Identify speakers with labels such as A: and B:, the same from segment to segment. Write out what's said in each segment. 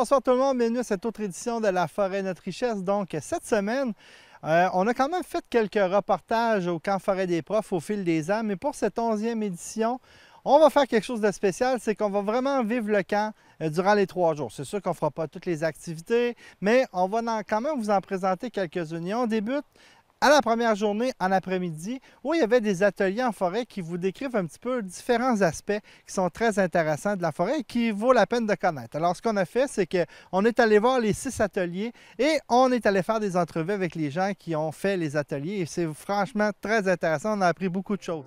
A: Bonsoir tout le monde, bienvenue à cette autre édition de La Forêt Notre Richesse. Donc cette semaine, on a quand même fait quelques reportages au camp Forêt des Profs au fil des ans, mais pour cette 11e édition, on va faire quelque chose de spécial, c'est qu'on va vraiment vivre le camp durant les 3 jours. C'est sûr qu'on ne fera pas toutes les activités, mais on va quand même vous en présenter quelques-unes. On débute à la première journée, en après-midi, où il y avait des ateliers en forêt qui vous décrivent un petit peu différents aspects qui sont très intéressants de la forêt et qui vaut la peine de connaître. Alors, ce qu'on a fait, c'est qu'on est allé voir les 6 ateliers et on est allé faire des entrevues avec les gens qui ont fait les ateliers. Et c'est franchement très intéressant. On a appris beaucoup de choses.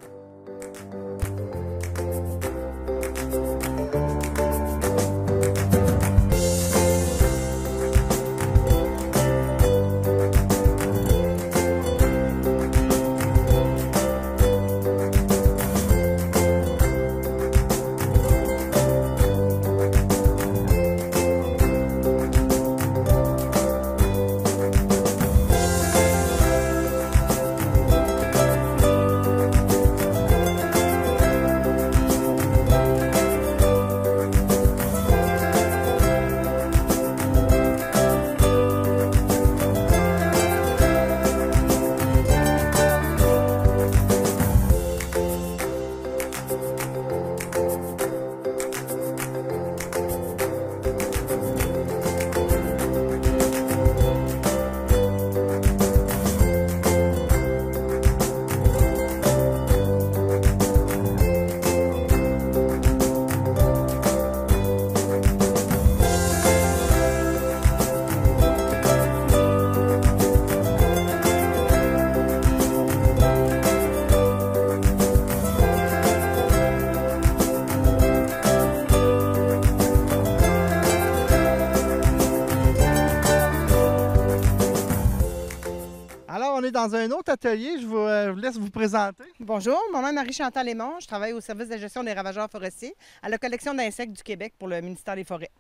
A: Alors, on est dans un autre atelier. Je vous laisse vous présenter.
B: Bonjour, mon nom est Marie-Chantal Lémon. Je travaille au service de gestion des ravageurs forestiers à la collection d'insectes du Québec pour le ministère des Forêts.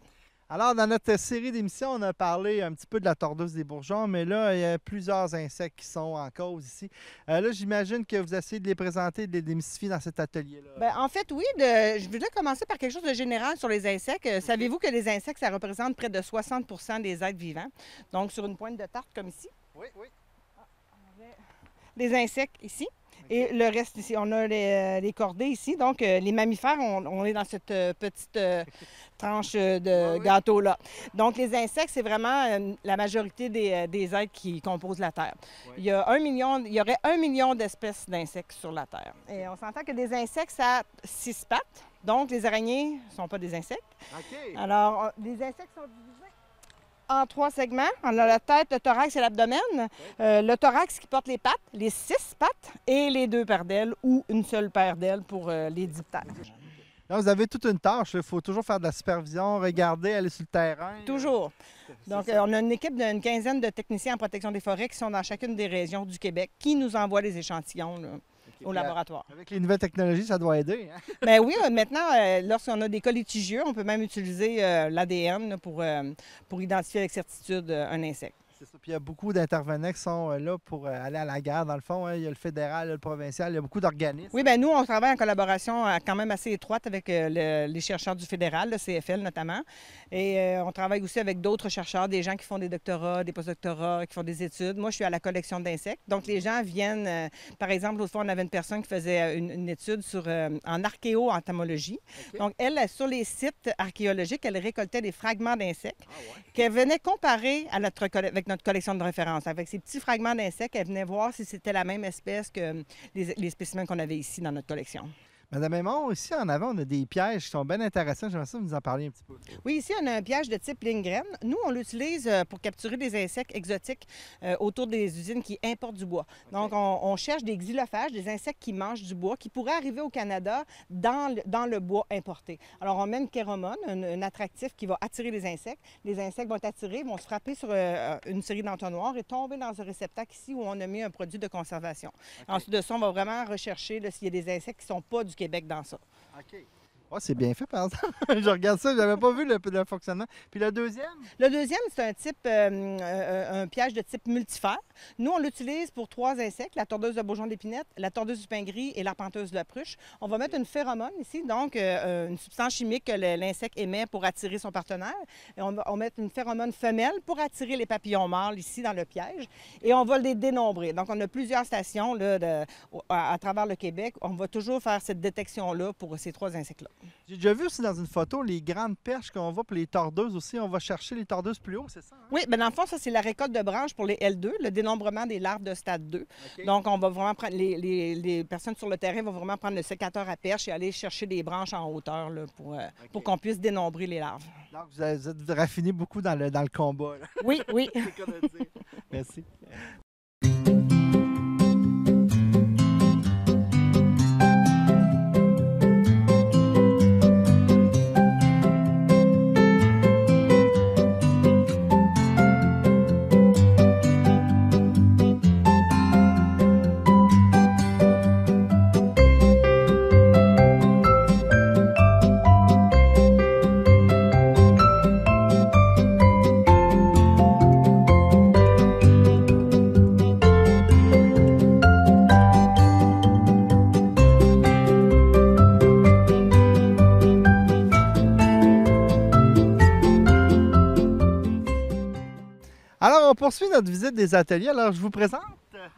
A: Alors, dans notre série d'émissions, on a parlé un petit peu de la tordeuse des bourgeons, mais là, il y a plusieurs insectes qui sont en cause ici. Là, j'imagine que vous essayez de les présenter, de les démystifier dans cet atelier-là.
B: Bien, en fait, oui, je voudrais commencer par quelque chose de général sur les insectes. Savez-vous que les insectes, ça représente près de 60 des êtres vivants? Donc, sur une pointe de tarte comme ici.
A: Oui, oui.
B: Les insectes ici. Et le reste ici, on a les cordées ici. Donc, les mammifères, on est dans cette petite tranche de gâteau-là. Donc, les insectes, c'est vraiment la majorité des êtres qui composent la Terre. Oui. Il y aurait 1 million d'espèces d'insectes sur la Terre. Et on s'entend que des insectes, ça a 6 pattes. Donc, les araignées ne sont pas des insectes.
A: OK.
B: Alors, les insectes sont divisés en 3 segments. On a la tête, le thorax et l'abdomen. Le thorax qui porte les pattes, les 6 pattes et les 2 paires d'ailes ou une seule paire d'ailes pour les diptères.
A: Là, vous avez toute une tâche. Il faut toujours faire de la supervision, regarder, aller sur le terrain.
B: Toujours. Donc, on a une équipe d'une quinzaine de techniciens en protection des forêts qui sont dans chacune des régions du Québec qui nous envoient les échantillons là, au laboratoire.
A: Avec les nouvelles technologies, ça doit aider. Hein?
B: Bien oui, maintenant, lorsqu'on a des cas litigieux, on peut même utiliser l'ADN pour identifier avec certitude un insecte.
A: C'est ça. Puis il y a beaucoup d'intervenants qui sont là pour aller à la guerre, dans le fond. Hein. Il y a le fédéral, le provincial, il y a beaucoup d'organismes.
B: Oui, bien nous, on travaille en collaboration quand même assez étroite avec les chercheurs du fédéral, le CFL notamment. Et on travaille aussi avec d'autres chercheurs, des gens qui font des doctorats, des postdoctorats, qui font des études. Moi, je suis à la collection d'insectes. Donc, les gens viennent, par exemple, l'autre fois, on avait une personne qui faisait une étude en archéo-entomologie. Okay. Donc, elle, sur les sites archéologiques, elle récoltait des fragments d'insectes qu'elle venait comparer à avec notre collection de référence. Avec ces petits fragments d'insectes, elle venait voir si c'était la même espèce que les spécimens qu'on avait ici dans notre collection.
A: Madame Aymon, ici en avant, on a des pièges qui sont bien intéressants. J'aimerais ça vous en parler un petit peu.
B: Oui, ici, on a un piège de type ligne-graine. Nous, on l'utilise pour capturer des insectes exotiques autour des usines qui importent du bois. Okay. Donc, on cherche des xylophages, des insectes qui mangent du bois, qui pourraient arriver au Canada dans le bois importé. Alors, on met une chéromone, un attractif qui va attirer les insectes. Les insectes vont être attirés, vont se frapper sur une série d'entonnoirs et tomber dans un réceptacle ici où on a mis un produit de conservation. Okay. Ensuite de ça, on va vraiment rechercher s'il y a des insectes qui ne sont pas du Québec dans ça.
A: OK. Oh, c'est bien fait, par exemple. Je regarde ça, je n'avais pas vu le fonctionnement. Puis le deuxième?
B: Le deuxième, c'est un type, un piège de type multifère. Nous, on l'utilise pour 3 insectes, la tordeuse de bourgeon d'épinette, la tordeuse du pain gris et l'arpenteuse de la pruche. On va mettre une phéromone ici, donc une substance chimique que l'insecte émet pour attirer son partenaire. Et on va mettre une phéromone femelle pour attirer les papillons mâles ici dans le piège. Et on va les dénombrer. Donc, on a plusieurs stations là, à travers le Québec. On va toujours faire cette détection-là pour ces 3 insectes-là.
A: J'ai déjà vu aussi dans une photo les grandes perches qu'on voit pour les tordeuses aussi. On va chercher les tordeuses plus haut, c'est ça? Hein?
B: Oui, bien dans le fond, ça, c'est la récolte de branches pour les L2, le dénombrement des larves de stade 2.
A: Okay.
B: Donc, on va vraiment prendre les personnes sur le terrain vont vraiment prendre le sécateur à perche et aller chercher des branches en hauteur là, pour qu'on puisse dénombrer les larves.
A: Donc, vous êtes raffiné beaucoup dans le combat. Là.
B: Oui, oui.
A: C'est le cas de dire. Merci. Alors, on poursuit notre visite des ateliers. Alors, je vous présente.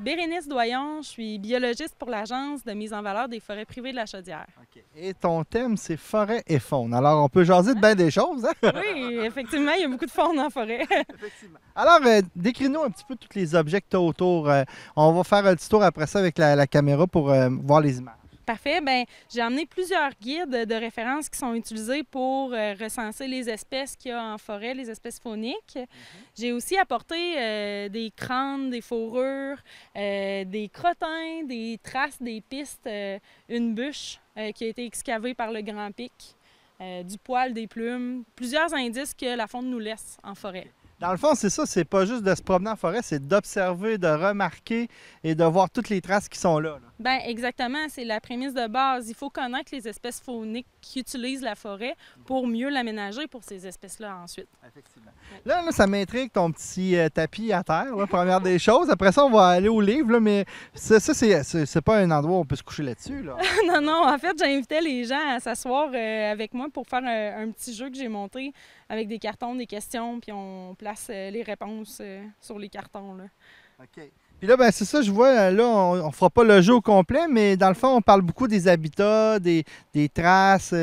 C: Bérénice Doyon, je suis biologiste pour l'Agence de mise en valeur des forêts privées de la Chaudière.
A: Okay. Et ton thème, c'est forêt et faune. Alors, on peut jaser de bien des choses. Hein?
C: Oui, effectivement, il y a beaucoup de faune en forêt.
A: Effectivement. Alors, décris-nous un petit peu tous les objets que tu as autour. On va faire un petit tour après ça avec la caméra pour voir les images.
C: Parfait. Bien, j'ai amené plusieurs guides de référence qui sont utilisés pour recenser les espèces qu'il y a en forêt, les espèces fauniques. J'ai aussi apporté des crânes, des fourrures, des crottins, des traces, des pistes, une bûche qui a été excavée par le Grand Pic, du poil, des plumes, plusieurs indices que la faune nous laisse en forêt.
A: Dans le fond, c'est ça, c'est pas juste de se promener en forêt, c'est d'observer, de remarquer et de voir toutes les traces qui sont là.
C: Bien, exactement, c'est la prémisse de base. Il faut connaître les espèces fauniques qui utilisent la forêt pour mieux l'aménager pour ces espèces-là ensuite.
A: Effectivement. Là, ça m'intrigue ton petit tapis à terre, là, première des choses. Après ça, on va aller au livre, là, mais ça c'est pas un endroit où on peut se coucher là-dessus. Là.
C: Non, non, en fait, j'invitais les gens à s'asseoir avec moi pour faire un petit jeu que j'ai monté avec des cartons, des questions, puis on place les réponses sur les cartons. Là.
A: OK. Puis là, ben c'est ça, je vois, là, on ne fera pas le jeu au complet, mais dans le fond, on parle beaucoup des habitats, des traces.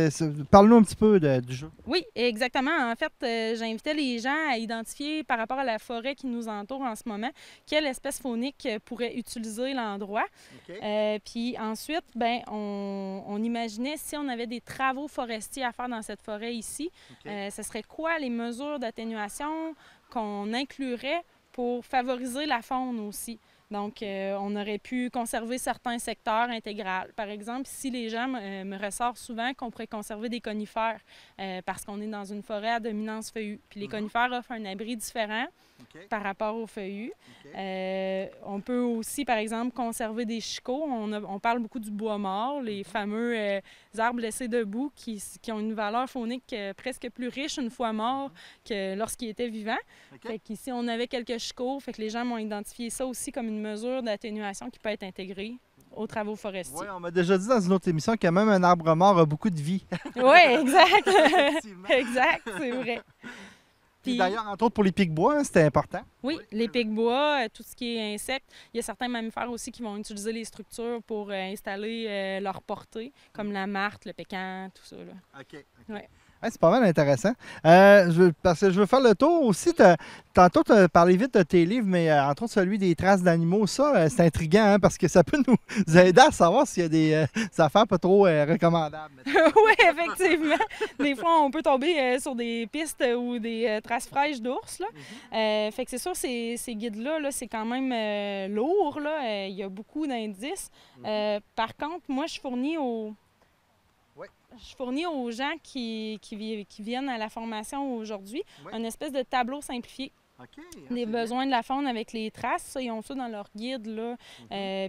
A: Parle-nous un petit peu du jeu.
C: Oui, exactement. En fait, j'invitais les gens à identifier par rapport à la forêt qui nous entoure en ce moment, quelle espèce faunique pourrait utiliser l'endroit. Okay. Puis ensuite, ben, on imaginait si on avait des travaux forestiers à faire dans cette forêt ici, okay. Ce serait quoi les mesures d'atténuation qu'on inclurait pour favoriser la faune aussi. Donc, on aurait pu conserver certains secteurs intégrales. Par exemple, si les gens me ressortent souvent qu'on pourrait conserver des conifères parce qu'on est dans une forêt à dominance feuillue. Puis les conifères offrent un abri différent par rapport aux feuillus. On peut aussi, par exemple, conserver des chicots. On parle beaucoup du bois mort, les fameux arbres laissés debout qui ont une valeur faunique presque plus riche une fois morts que lorsqu'ils étaient vivants. Fait qu'ici, on avait quelques chicots, fait que les gens m'ont identifié ça aussi comme une mesure d'atténuation qui peut être intégrée aux travaux forestiers.
A: Oui, on m'a déjà dit dans une autre émission que même un arbre mort a beaucoup de vie.
C: Oui, exact. Exact, c'est vrai.
A: Puis d'ailleurs, entre autres pour les pics-bois, hein, c'était important.
C: Oui, les pics-bois, tout ce qui est insectes. Il y a certains mammifères aussi qui vont utiliser les structures pour installer leur portée, comme la martre, le pécan, tout ça. Là.
A: OK.
C: Ouais.
A: Ouais, c'est pas mal intéressant. Parce que je veux faire le tour aussi. Tantôt, tu as parlé vite de tes livres, mais entre autres celui des traces d'animaux. Ça, c'est intriguant hein, parce que ça peut nous aider à savoir s'il y a des affaires pas trop recommandables.
C: Oui, effectivement. Des fois, on peut tomber sur des pistes ou des traces fraîches d'ours. Fait que c'est sûr, ces guides-là, -là, c'est quand même lourd. Là. Il y a beaucoup d'indices. Par contre, moi, je fournis aux gens qui viennent à la formation aujourd'hui une espèce de tableau simplifié des besoins de la faune avec les traces. Ça, ils ont ça dans leur guide, là.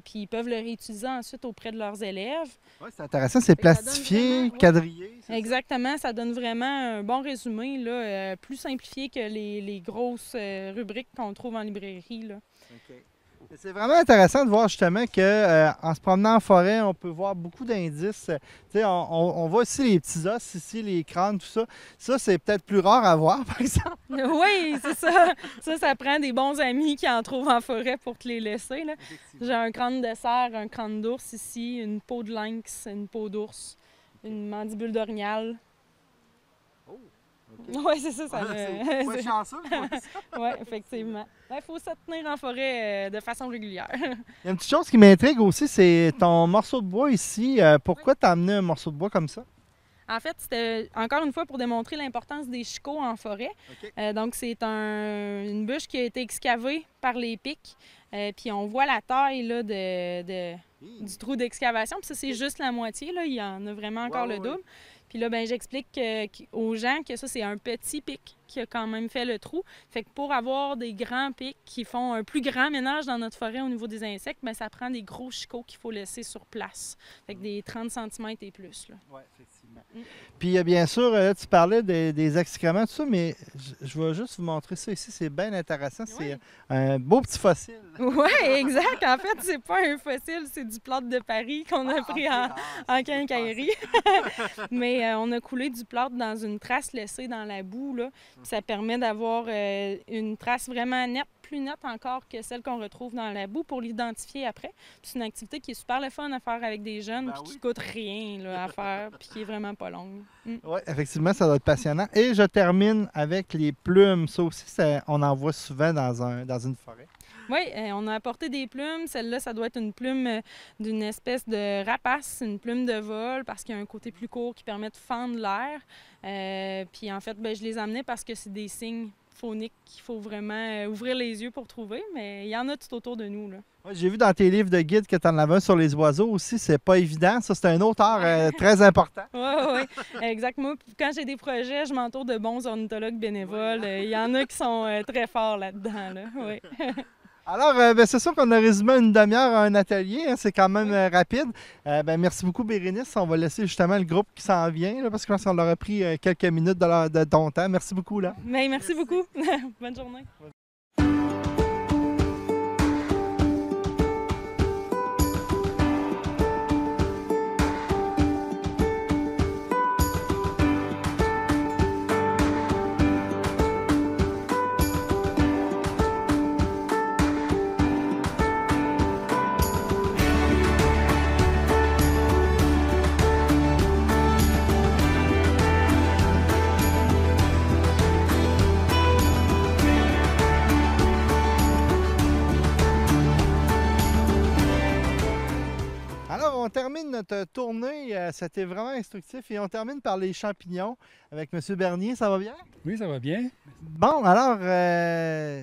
C: Puis ils peuvent le réutiliser ensuite auprès de leurs élèves.
A: Oui, c'est intéressant. C'est plastifié, quadrillé.
C: Exactement. Ça donne vraiment un bon résumé, là, plus simplifié que les grosses rubriques qu'on trouve en librairie, là.
A: C'est vraiment intéressant de voir justement qu'en se promenant en forêt, on peut voir beaucoup d'indices. On voit aussi les petits os ici, les crânes, tout ça. Ça, c'est peut-être plus rare à voir, par exemple.
C: Oui, c'est ça. Ça prend des bons amis qui en trouvent en forêt pour te les laisser, là. J'ai un crâne de cerf, un crâne d'ours ici, une peau de lynx, une peau d'ours, une mandibule d'orignal. Oui, c'est ça.
A: C'est pas chanceux,
C: oui, effectivement. Il faut se tenir en forêt de façon régulière.
A: Il y a une petite chose qui m'intrigue aussi, c'est ton morceau de bois ici. Pourquoi tu as amené un morceau de bois comme ça?
C: En fait, c'était encore une fois pour démontrer l'importance des chicots en forêt. Donc, c'est une bûche qui a été excavée par les pics. Puis on voit la taille là, du trou d'excavation. Puis ça, c'est juste la moitié. Là. Il y en a vraiment encore le double. Puis là, ben, j'explique aux gens que ça, c'est un petit pic qui a quand même fait le trou. Fait que pour avoir des grands pics qui font un plus grand ménage dans notre forêt au niveau des insectes, bien, ça prend des gros chicots qu'il faut laisser sur place. Fait que des 30 cm et plus. Oui,
A: effectivement. Puis bien sûr, tu parlais des excréments, tout ça, mais je vais juste vous montrer ça ici. C'est bien intéressant. C'est un beau petit fossile.
C: Oui, exact. En fait, c'est pas un fossile, c'est du plâtre de Paris qu'on a pris en quincaillerie. Mais on a coulé du plâtre dans une trace laissée dans la boue, là. Puis ça permet d'avoir une trace vraiment nette, plus nette encore que celle qu'on retrouve dans la boue pour l'identifier après. C'est une activité qui est super le fun à faire avec des jeunes, puis qui coûte rien là, à faire, puis qui est vraiment pas longue.
A: Oui, effectivement, ça doit être passionnant. Et je termine avec les plumes. Ça aussi, on en voit souvent dans une forêt.
C: Oui, on a apporté des plumes. Celle-là, ça doit être une plume d'une espèce de rapace, une plume de vol, parce qu'il y a un côté plus court qui permet de fendre l'air. Puis en fait, je les ai amenés parce que c'est des signes phoniques qu'il faut vraiment ouvrir les yeux pour trouver, mais il y en a tout autour de nous, là.
A: Ouais, j'ai vu dans tes livres de guide que tu en avais un sur les oiseaux aussi. C'est pas évident. Ça, c'est un auteur très important.
C: Oui, exactement. Quand j'ai des projets, je m'entoure de bons ornithologues bénévoles. Il y en a qui sont très forts là-dedans, là. Oui.
A: Alors, c'est sûr qu'on a résumé une demi-heure à un atelier. Hein, c'est quand même rapide. Merci beaucoup, Bérénice. On va laisser justement le groupe qui s'en vient, là, parce que ça leur a pris quelques minutes de ton temps. Merci beaucoup. Là.
C: Merci beaucoup. Bonne journée.
A: On termine notre tournée, c'était vraiment instructif, et on termine par les champignons avec M. Bernier. Ça va bien?
D: Oui, ça va bien.
A: Bon, alors,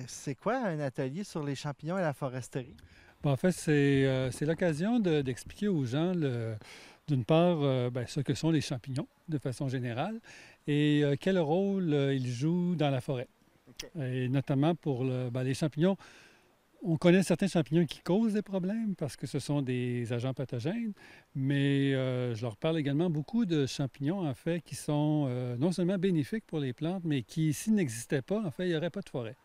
A: c'est quoi un atelier sur les champignons et la foresterie?
D: Bon, en fait, c'est l'occasion d'expliquer aux gens, d'une part, ce que sont les champignons de façon générale et quel rôle ils jouent dans la forêt. Et notamment pour les champignons. On connaît certains champignons qui causent des problèmes parce que ce sont des agents pathogènes, mais je leur parle également beaucoup de champignons, en fait, qui sont non seulement bénéfiques pour les plantes, mais qui, s'ils n'existaient pas, en fait, il n'y aurait pas de forêt.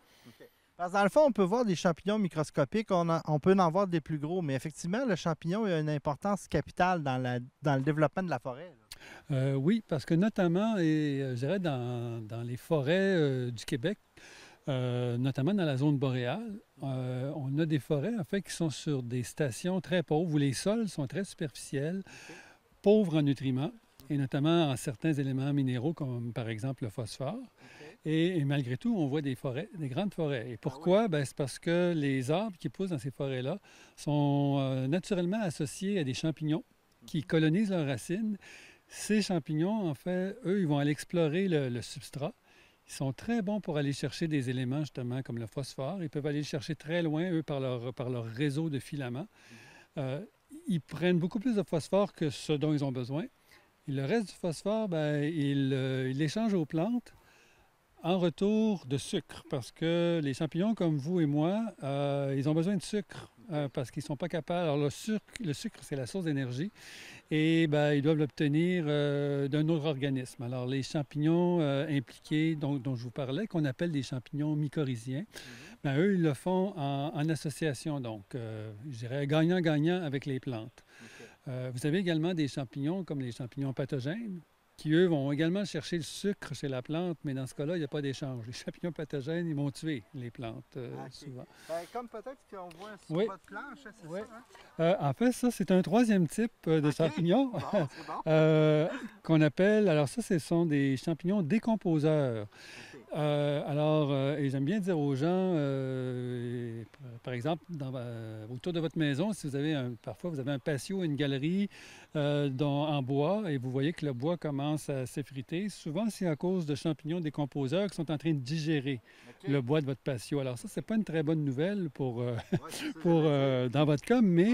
A: Parce que dans le fond, on peut voir des champignons microscopiques, on peut en voir des plus gros, mais effectivement, le champignon a une importance capitale dans le développement de la forêt.
D: Oui, parce que notamment, je dirais, dans les forêts du Québec, notamment dans la zone boréale, on a des forêts, en fait, qui sont sur des stations très pauvres, où les sols sont très superficiels, pauvres en nutriments, et notamment en certains éléments minéraux, comme par exemple le phosphore. Et malgré tout, on voit des forêts, des grandes forêts. Et pourquoi? C'est parce que les arbres qui poussent dans ces forêts-là sont naturellement associés à des champignons qui colonisent leurs racines. Ces champignons, en fait, eux, ils vont aller explorer le substrat. Ils sont très bons pour aller chercher des éléments, justement, comme le phosphore. Ils peuvent aller le chercher très loin, eux, par leur réseau de filaments. Ils prennent beaucoup plus de phosphore que ce dont ils ont besoin. Et le reste du phosphore, ils l'échangent aux plantes en retour de sucre, parce que les champignons comme vous et moi, ils ont besoin de sucre parce qu'ils ne sont pas capables. Alors le sucre, c'est la source d'énergie et ben, ils doivent l'obtenir d'un autre organisme. Alors les champignons impliqués dont je vous parlais, qu'on appelle des champignons mycorhiziens, ben, eux, ils le font en association, donc je dirais gagnant-gagnant avec les plantes. Vous avez également des champignons comme les champignons pathogènes, qui, eux, vont également chercher le sucre chez la plante, mais dans ce cas-là, il n'y a pas d'échange. Les champignons pathogènes, ils vont tuer les plantes, souvent.
A: Comme peut-être qu'on voit sur votre planche, c'est ça?
D: En fait, ça, c'est un troisième type de champignons
A: Bon.
D: qu'on appelle... Alors ça, ce sont des champignons décomposeurs. Et j'aime bien dire aux gens, par exemple, autour de votre maison, si vous avez parfois vous avez un patio, une galerie en bois et vous voyez que le bois commence à s'effriter, souvent c'est à cause de champignons décomposeurs qui sont en train de digérer le bois de votre patio. Alors ça, c'est pas une très bonne nouvelle dans votre cas, mais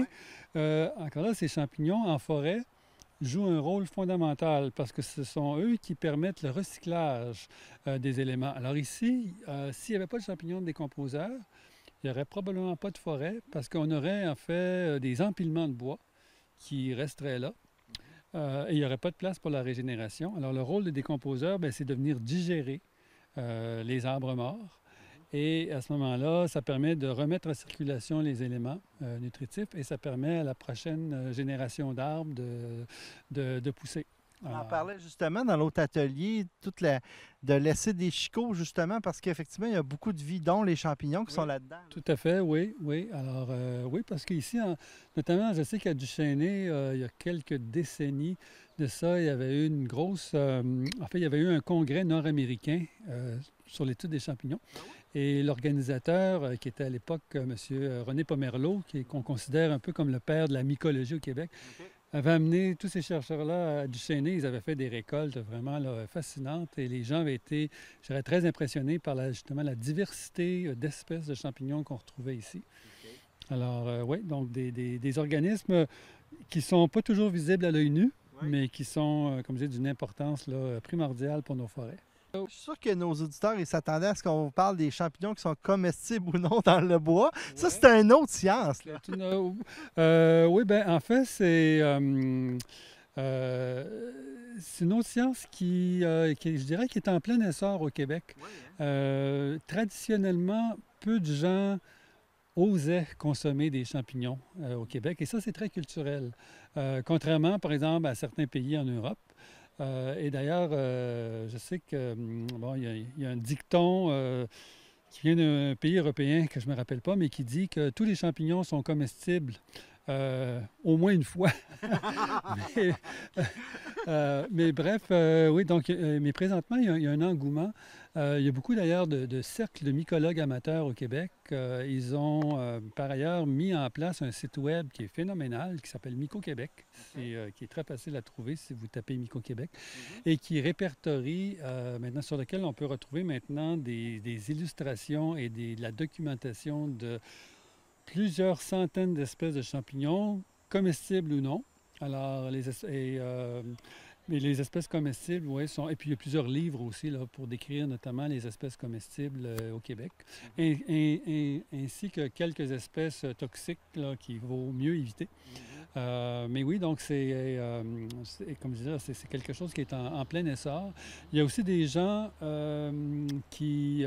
D: encore là, ces champignons en forêt jouent un rôle fondamental parce que ce sont eux qui permettent le recyclage des éléments. Alors ici, s'il n'y avait pas de champignons décomposeurs, il n'y aurait probablement pas de forêt parce qu'on aurait en fait des empilements de bois qui resteraient là et il n'y aurait pas de place pour la régénération. Alors le rôle des décomposeurs, c'est de venir digérer les arbres morts. Et à ce moment-là, ça permet de remettre en circulation les éléments nutritifs et ça permet à la prochaine génération d'arbres de pousser.
A: On en parlait justement dans l'autre atelier, de laisser des chicots justement parce qu'effectivement, il y a beaucoup de vie, dont les champignons qui sont là-dedans.
D: Tout à fait, oui. Alors, oui, parce qu'ici, notamment, je sais qu'à Duchesnay, il y a quelques décennies de ça, il y avait eu une grosse... il y avait eu un congrès nord-américain sur l'étude des champignons. Et l'organisateur, qui était à l'époque M. René Pomerleau, qu'on considère un peu comme le père de la mycologie au Québec, avait amené tous ces chercheurs-là à Duchesnay. Ils avaient fait des récoltes vraiment fascinantes et les gens avaient été, je dirais, très impressionnés par justement la diversité d'espèces de champignons qu'on retrouvait ici. Alors, oui, donc des organismes qui ne sont pas toujours visibles à l'œil nu, mais qui sont, comme je dis, d'une importance primordiale pour nos forêts.
A: Je suis sûr que nos auditeurs ils s'attendaient à ce qu'on vous parle des champignons qui sont comestibles ou non dans le bois. Ouais. Ça, c'est une autre science. Là.
D: Oui, en fait, c'est une autre science qui, je dirais, qui est en plein essor au Québec. Ouais, traditionnellement, peu de gens osaient consommer des champignons au Québec, et ça, c'est très culturel. Contrairement, par exemple, à certains pays en Europe. Et d'ailleurs, je sais que il y a un dicton qui vient d'un pays européen que je ne me rappelle pas, mais qui dit que tous les champignons sont comestibles au moins une fois. mais bref, oui, donc, mais présentement, il y a un engouement. Il y a beaucoup d'ailleurs de cercles de mycologues amateurs au Québec. Ils ont par ailleurs mis en place un site web qui est phénoménal, qui s'appelle Myco-Québec, qui est très facile à trouver si vous tapez Myco-Québec, et qui répertorie maintenant, sur lequel on peut retrouver maintenant des illustrations et de la documentation de plusieurs centaines d'espèces de champignons, comestibles ou non. Alors, mais les espèces comestibles, oui, sont... Et puis, il y a plusieurs livres aussi là, pour décrire notamment les espèces comestibles au Québec, ainsi que quelques espèces toxiques là, qu'il vaut mieux éviter. Mais oui, donc, comme je disais, c'est quelque chose qui est en plein essor. Il y a aussi des gens qui... il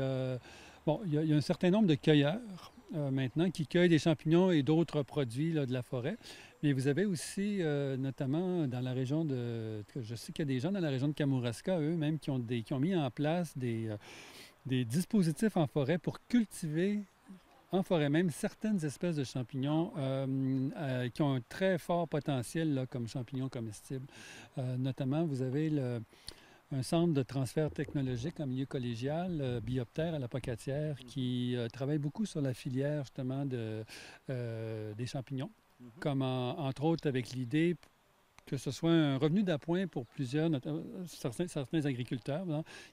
D: y a un certain nombre de cueilleurs maintenant qui cueillent des champignons et d'autres produits là, de la forêt. Mais vous avez aussi, notamment dans la région je sais qu'il y a des gens dans la région de Kamouraska, eux-mêmes, qui ont mis en place des dispositifs en forêt pour cultiver en forêt même certaines espèces de champignons qui ont un très fort potentiel là, comme champignons comestibles. Notamment, vous avez un centre de transfert technologique en milieu collégial, Bioptère à la Pocatière, qui travaille beaucoup sur la filière justement des champignons. Comme entre autres avec l'idée que ce soit un revenu d'appoint pour certains agriculteurs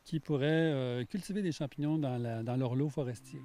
D: qui pourraient cultiver des champignons dans leur lot forestier.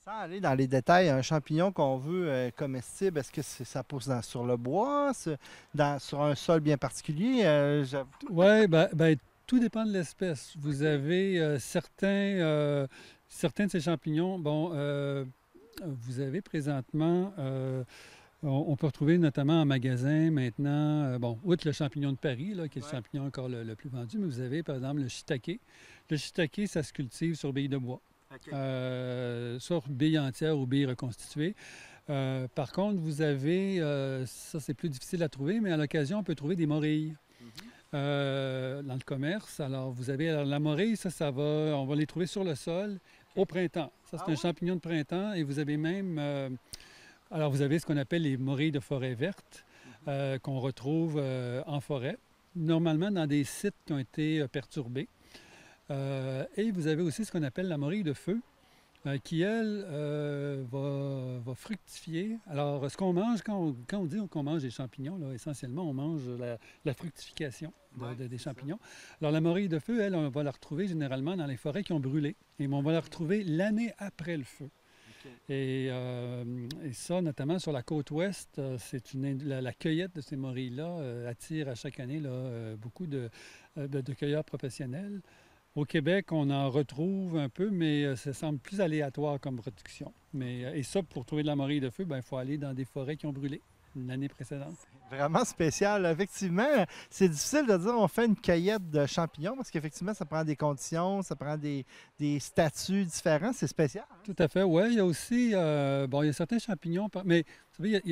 A: Sans aller dans les détails, un champignon qu'on veut comestible, est-ce que ça pousse sur le bois, sur un sol bien particulier?
D: Oui, tout dépend de l'espèce. Vous avez certains de ces champignons. Bon, vous avez présentement, on peut retrouver notamment en magasin maintenant, outre le champignon de Paris, là, qui est le champignon encore le plus vendu, mais vous avez par exemple le shiitake. Le shiitake, ça se cultive sur billes de bois. Okay. Sur billes entières ou billes reconstituées. Par contre, vous avez, ça c'est plus difficile à trouver, mais à l'occasion, on peut trouver des morilles dans le commerce. Alors, vous avez la morille, on va les trouver sur le sol au printemps. Ça, c'est un champignon de printemps et vous avez même, alors vous avez ce qu'on appelle les morilles de forêt verte qu'on retrouve en forêt, normalement dans des sites qui ont été perturbés. Et vous avez aussi ce qu'on appelle la morille de feu, qui, elle, va fructifier. Alors, ce qu'on mange, quand on dit qu'on mange des champignons, là, essentiellement, on mange la fructification des champignons. Alors, la morille de feu, elle, on va la retrouver généralement dans les forêts qui ont brûlé. Et on va la retrouver l'année après le feu. Okay. Et ça, notamment sur la côte ouest, la cueillette de ces morilles-là attire à chaque année beaucoup de cueilleurs professionnels. Au Québec, on en retrouve un peu, mais ça semble plus aléatoire comme production. Et ça, pour trouver de la morille de feu, il faut aller dans des forêts qui ont brûlé l'année précédente.
A: Vraiment spécial. Effectivement, c'est difficile de dire on fait une cueillette de champignons parce qu'effectivement, ça prend des conditions, ça prend des statuts différents. C'est spécial. Hein?
D: Tout à fait, oui. Il y a aussi, il y a certains champignons, mais vous savez,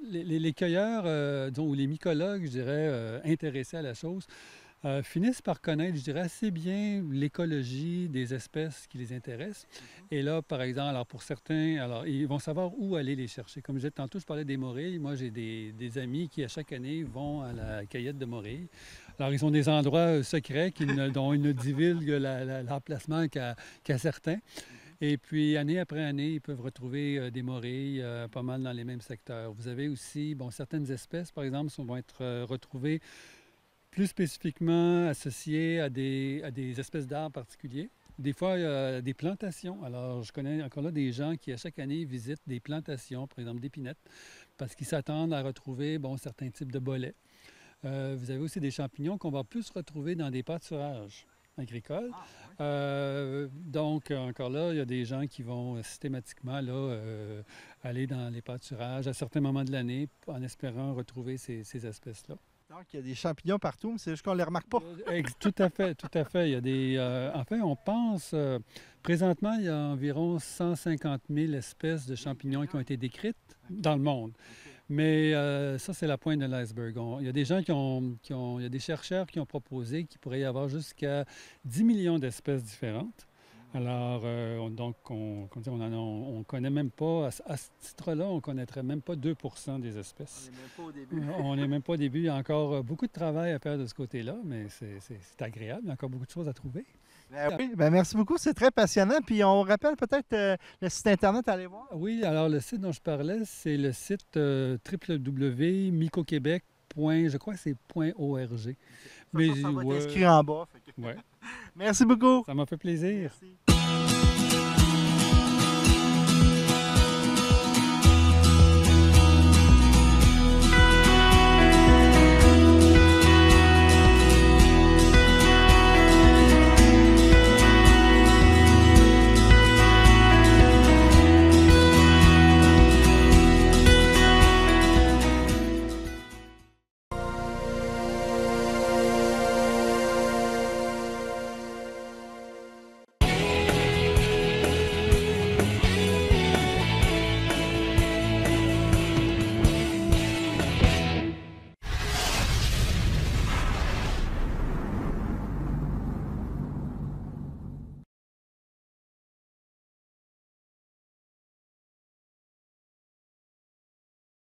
D: les cueilleurs, disons, ou les mycologues, je dirais, intéressés à la chose, finissent par connaître, je dirais, assez bien l'écologie des espèces qui les intéressent. Et là, par exemple, alors pour certains, alors ils vont savoir où aller les chercher. Comme je disais tantôt, je parlais des morilles. Moi, j'ai des amis qui, à chaque année, vont à la cueillette de morilles. Alors, ils ont des endroits secrets dont ils ne divulguent l'emplacement qu'à certains. Et puis, année après année, ils peuvent retrouver des morilles pas mal dans les mêmes secteurs. Vous avez aussi, certaines espèces, par exemple, vont être retrouvées plus spécifiquement associées à des espèces d'arbres particuliers. Des fois, il y a des plantations. Alors, je connais encore là des gens qui, à chaque année, visitent des plantations, par exemple d'épinettes, parce qu'ils s'attendent à retrouver certains types de bolets. Vous avez aussi des champignons qu'on va plus retrouver dans des pâturages agricoles. Donc, encore là, il y a des gens qui vont systématiquement aller dans les pâturages à certains moments de l'année en espérant retrouver ces espèces-là.
A: Donc, il y a des champignons partout, mais c'est juste qu'on ne les remarque pas.
D: Tout à fait, tout à fait. Il y a en fait, on pense, présentement, il y a environ 150 000 espèces de champignons qui ont été décrites dans le monde. Mais ça, c'est la pointe de l'iceberg. Il y a des gens il y a des chercheurs qui ont proposé qu'il pourrait y avoir jusqu'à 10 millions d'espèces différentes. Alors, donc, on connaît même pas, à ce titre-là, on ne connaîtrait même pas 2 % des espèces.
A: On n'est même pas au début.
D: On n'est même pas au début. Il y a encore beaucoup de travail à faire de ce côté-là, mais c'est agréable. Il y a encore beaucoup de choses à trouver.
A: Oui, merci beaucoup. C'est très passionnant. Puis, on rappelle peut-être le site Internet à aller voir.
D: Oui, alors le site dont je parlais, c'est le site www.mycoquebec. Je crois que c'est .org.
A: Ça va être inscrit en bas.
D: Ouais.
A: Merci beaucoup.
D: Ça m'a fait plaisir.
A: Merci.